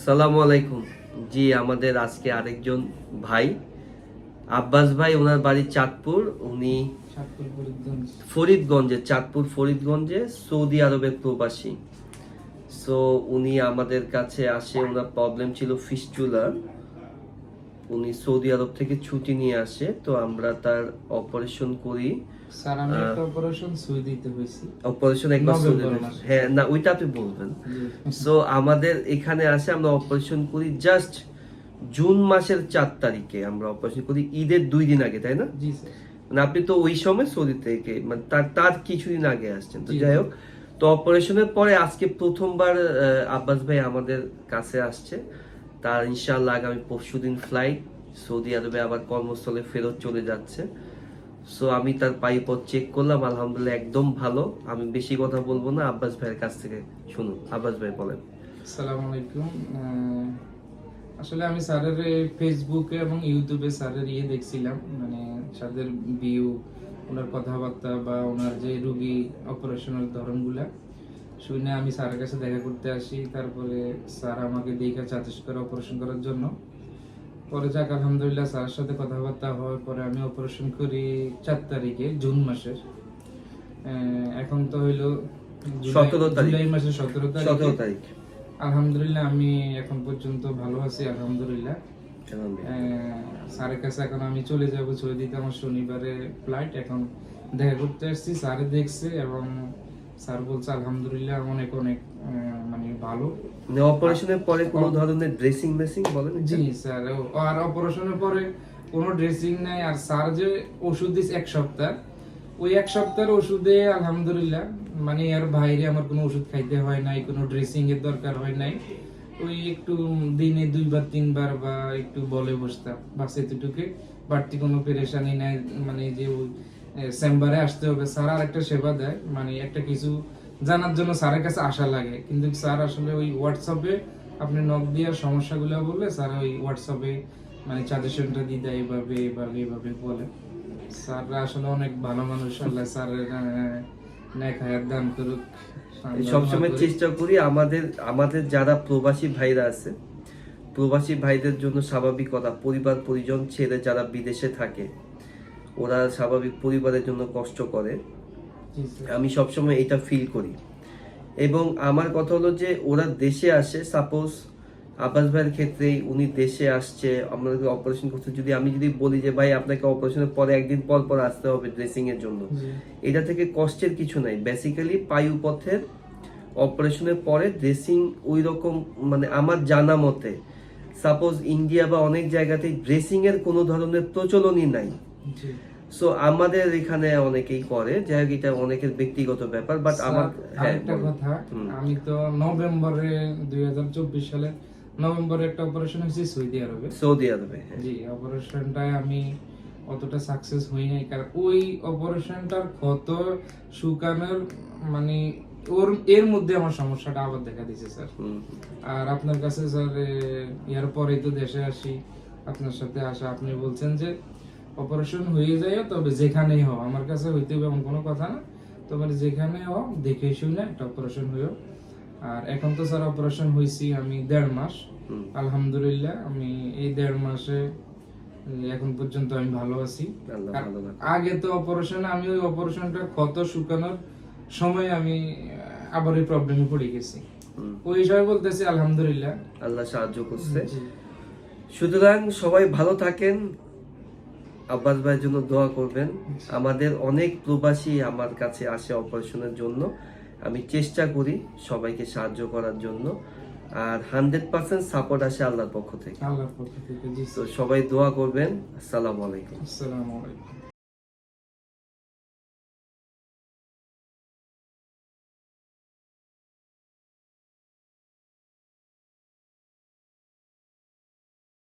সালামু আলাইকুম। জি, আমাদের আজকে আরেকজন ভাই আব্বাস ভাই, ওনার বাড়ি চাঁদপুর। উনি ফরিদগঞ্জে, চাঁদপুর ফরিদগঞ্জে সৌদি আরবের প্রবাসী। সো উনি আমাদের কাছে আসে, ওনার প্রবলেম ছিল ফিস্টুলার। উনি সৌদি আরব থেকে ছুটি নিয়ে আসে, তো আমরা তার অপারেশন করি। স্যার আমি একটা অপারেশন সৌদিতে হইছি। অপারেশন একবার সৌদি, হ্যাঁ না ওইটা আপনি বলবেন। সো আমাদের এখানে আসে, আমরা অপারেশন করি জাস্ট জুন মাসের 4 তারিখে আমরা অপারেশন করি, ঈদের 2 দিন আগে, তাই না? জি স্যার। মানে আপনি তো ওই সময় সৌদি থেকে, মানে তার কিছুদিন আগে আসছেন। তো যাই হোক, তো অপারেশনের পরে আজকে প্রথমবার আব্বাস ভাই আমাদের কাছে আসছে। তার ইনশাআল্লাহ আগামী পরশুদিন ফ্লাইট, সৌদি আরবে আবার কর্মস্থলে ফেরত চলে যাচ্ছে। সো আমি তার পাইপথ চেক করলাম, আলহামদুলিল্লাহ একদম ভালো। আমি বেশি কথা বলবো না, আব্বাস ভাইয়ের কাছ থেকে শুনুন। আব্বাস ভাই বলেন। আসসালামু আলাইকুম। আসলে আমি স্যারের ফেসবুকে এবং ইউটিউবে স্যারের দেখছিলাম, মানে স্যারের ভিউ, ওনার কথাবার্তা বা ওনার যে রুগী অপারেশনের ধরনগুলা শুনে আমি স্যারের কাছে দেখা করতে আসি। তারপরে স্যার আমাকে দেখে সাজেস্ট করে অপারেশন করার জন্য। পরে যাক আলহামদুলিল্লাহ স্যারের সাথে কথাবার্তা হওয়ার পরে আমি অপারেশন করি 4 তারিখে জুন মাসের। এখন তো হইলো 17 তারিখ, জুলাই মাসের 17 তারিখ। আলহামদুলিল্লাহ আমি এখন পর্যন্ত ভালো আছি আলহামদুলিল্লাহ। স্যারের কাছে এখন আমি চলে যাব সৌদিতে, আমার শনিবারে ফ্লাইট। এখন দেখা করতে আসছি, স্যারে দেখছে এবং স্যার বলছে আলহামদুলিল্লাহ অনেক অনেক মানে ভালো। অপারেশনের পরে কোনো ধরনের ড্রেসিং মেসিং বলেন? জি স্যার, আর অপারেশনের পরে কোনো ড্রেসিং নাই। আর স্যার যে ওষুধ দিচ্ছে 1 সপ্তাহ, ওই 1 সপ্তাহের ওষুধে আলহামদুলিল্লাহ মানে এর বাইরে আমার কোনো ওষুধ খাইতে হয় নাই, কোনো ড্রেসিং এর দরকার হয় নাই। ওই একটু দিনে 2 বার 3 বার বা একটু বলে বসতাম, বাস এতটুকু। বাড়তি কোনো পেরেশানি নাই, মানে যে চেম্বারে আসতে হবে। স্যার আর একটা সেবা দেয়, মানে একটা কিছু জানার জন্য স্যারের কাছে আসা লাগে, কিন্তু স্যার আসলে ওই হোয়াটসঅ্যাপে আপনি নক দেওয়ার সমস্যাগুলো বললে স্যার ওই হোয়াটসঅ্যাপে মানে সাজেশনটা দিয়ে দেয়, এভাবে এভাবে এভাবে বলে। স্যাররা আসলে অনেক ভালো মানুষ, আল্লাহ স্যারের নেক হায়াত দান করুক। সবসময় চেষ্টা করি আমাদের যারা প্রবাসী ভাইরা আছে, প্রবাসী ভাইদের জন্য স্বাভাবিক কথা, পরিবার পরিজন ছেড়ে যারা বিদেশে থাকে, ওরা স্বাভাবিক পরিবারের জন্য কষ্ট করে। আমি সবসময় এটা ফিল করি। এবং আমার কথা হলো যে ওরা দেশে আসে, সাপোজ আব্বাস ভাইয়ের ক্ষেত্রেই উনি দেশে আসছে, আমাদেরকে অপারেশন করতে, যদি আমি বলি যে ভাই আপনাকে অপারেশনের পরে 1 দিন পর পর আসতে হবে ড্রেসিং এর জন্য, এটা থেকে কষ্টের কিছু নাই। বেসিক্যালি পায়ুপথের অপারেশনের পরে ড্রেসিং ওই রকম, মানে আমার জানা মতে সাপোজ ইন্ডিয়া বা অনেক জায়গাতেই ড্রেসিং এর কোনো ধরনের প্রচলনই নাই। সো আমাদের এখানে অনেকেই করে, যাই হোক এটা অনেকের ব্যক্তিগত ব্যাপার। বাট আমার একটা কথা, আমি তো নভেম্বরে 2024 সালে নভেম্বরে একটা অপারেশন হয়েছে সৌদি আরবে। জি, অপারেশনটায় আমি অতটা সাকসেস হই নাই, কারণ ওই অপারেশনটার ক্ষত শুকানোর মানে এর মধ্যে আমার সমস্যাটা আবার দেখা দিয়েছে স্যার। আর আপনার কাছে স্যার ইয়ার পরেই তো দেশে আসি, আপনার সাথে আসা, আপনি বলছেন যে অপারেশন হয়ে যায়, তবে যেখানেই হোক আমার কাছে হইতে হবে এমন কোনো কথা না, তবে যেখানে হোক দেখে শুনে একটা অপারেশন হইও। আর এখন তো স্যার অপারেশন হয়েছি আমি 1.5 মাস, আলহামদুলিল্লাহ আমি এই 1.5 মাসে এখন পর্যন্ত আমি ভালো আছি। আগে তো অপারেশন, আমি ওই অপারেশনটা ক্ষত শুকানোর সময় আমি আবার এই প্রবলেমে পড়ে গেছি। ওই হিসাবে বলতেছি আলহামদুলিল্লাহ আল্লাহ সাহায্য করছে। সুতরাং সবাই ভালো থাকেন, আব্বাস ভাইয়ের জন্য দোয়া করবেন। আমাদের অনেক প্রবাসী আমার কাছে আসে অপারেশনের জন্য, আমি চেষ্টা করি সবাইকে সাহায্য করার জন্য। আর 100% সাপোর্ট আসে আল্লাহর পক্ষ থেকে। আল্লাহর পক্ষ থেকে। তো সবাই দোয়া করবেন। আসসালামু আলাইকুম। আসসালামু আলাইকুম।